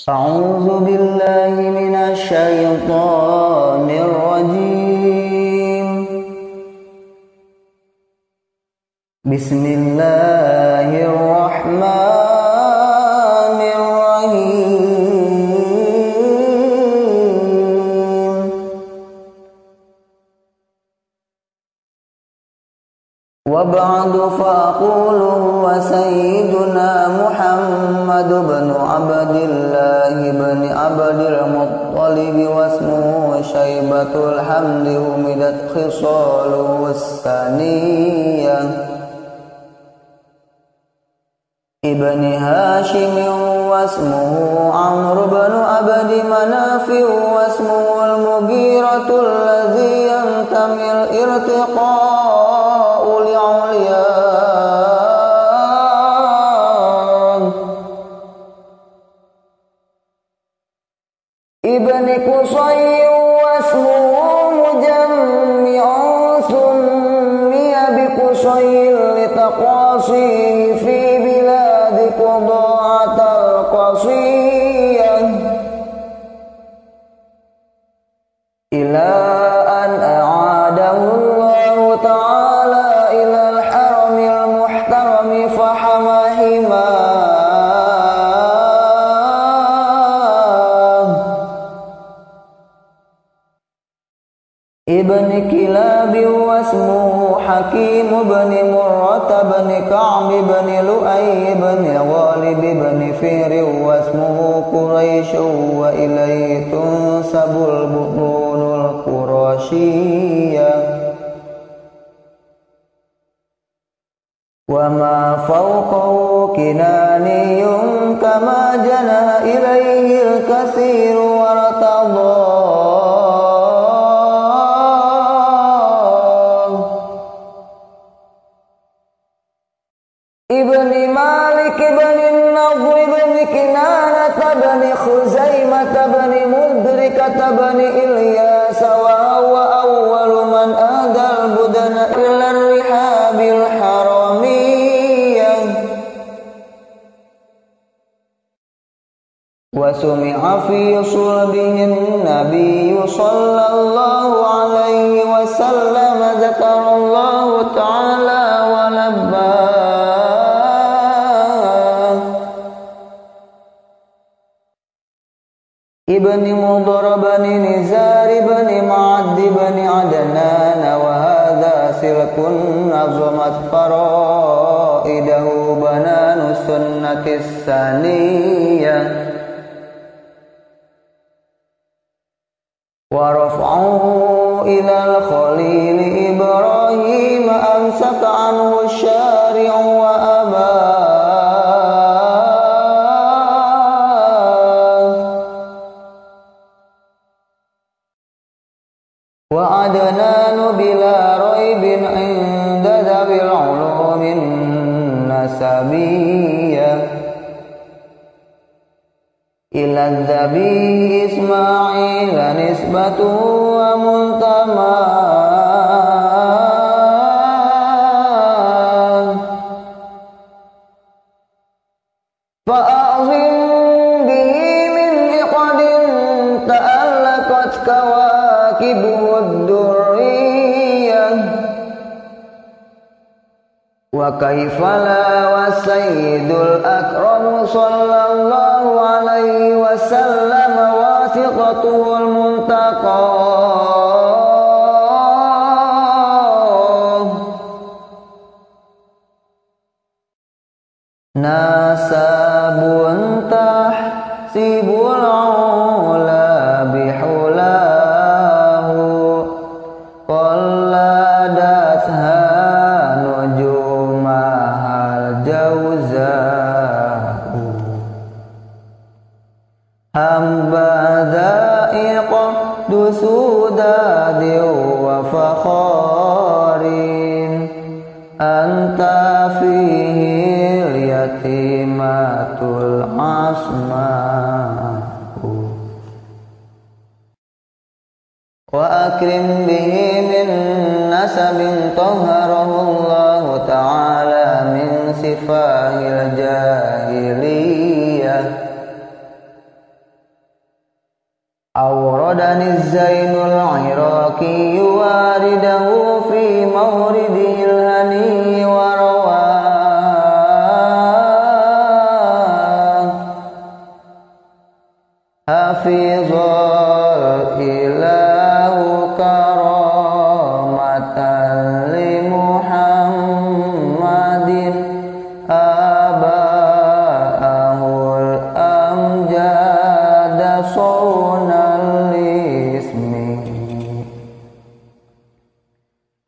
A'udzu billahi minasy syaithanir rajim. Bismillahirrahmanirrahim. Wa ba'du faqulu wa sayyiduna Muhammad ibn Abdillah ibn Abdil Muttalib wasmuhu Syaibatul Hamdi humidat khisaluhu wassaniyah ibni Hashim wasmuhu Amr ibn Abdi Manafi wasmuhu al-Mughiratul ladzi yantamil irtiqa'u li'ulyan ibni Qusay wasmuhu Mujammi'un summiya bi Qusay litaqasihi fi biladi Quda'atal Qasiyah ila an a'adahu Allah ta'ala ila al-haramil muhtarami fahamahima ibni Kilab wasmuhu Hakim ibn Murrah ibn Ka'b ibn Lu'ay ibn Ghalib ibn Fihr wasmuhu Quraisy wa ilayhi tunsabul butunul Qurasiyah wa ma fawqahu kinaniyun kama jana ilayhi al-katsiru wa ratadha ibni Malik ibni Nadhr ibni Kinanah ibni Khuzaimah ibni Mudrikah ibni Ilyas wa huwa awwalu man adal budana ila rihabil haramiyah wa sumi'a fi sulbihin nabiyyu sallallahu alaihi wasallam zakarallahu ta'ala wa labba ibni Mudhar ibni Nizar ibni Ma'ad ibni Adnan wa hadha silkun nazamat faraidahu bananu sunnatis saniyah wa raf'uhu ila al-khalil Ibrahim amsaka anhu syari'u wa abah wa adnanu bila raibin inda dhawil ulumin nasabiyah ila dhabi Ismail nisbatu wa muntama fa'azim bihi min iqadin ta'allaqat kawakibuhu wa kaifala wa sayyidul akram sallallahu alaihi wasallam wasiqatul muntaqa nasabun tahsibul ula bihulahu qalladatha hambadaiqa dusudadi wa fakharin anta fihi yatimatul asma'u wa akrim bihi min nasabin tahharahullahu ta'ala min sifahil jahiliyah أوردني الزين العراقي وارده في مورده الهني ورواه حفظ الإله كرامة لمحمد أباه الأمجاد صونا الاسم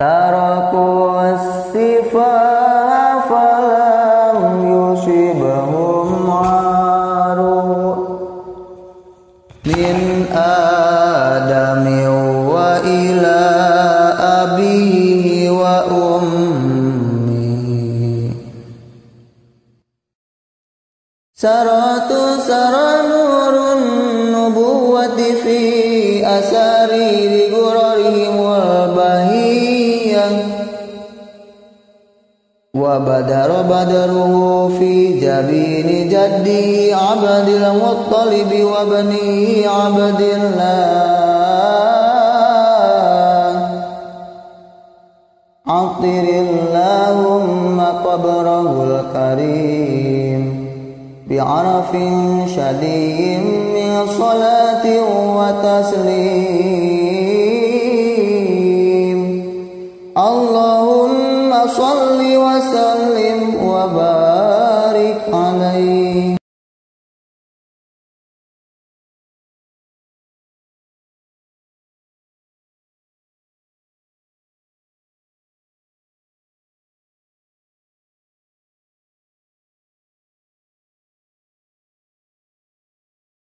تركوا السفاح فلم يصبهم عار من آدم وإلى أبيه وأمه سرت سرى نور النبوة في أسارير غررهم البهية وبدر بدره في جبين جده عبد المطلب وابنه عبد الله عطر اللهم قبره الكريم بعرف شديد من صلاة وتسليم اللهم صل وسلم وبارك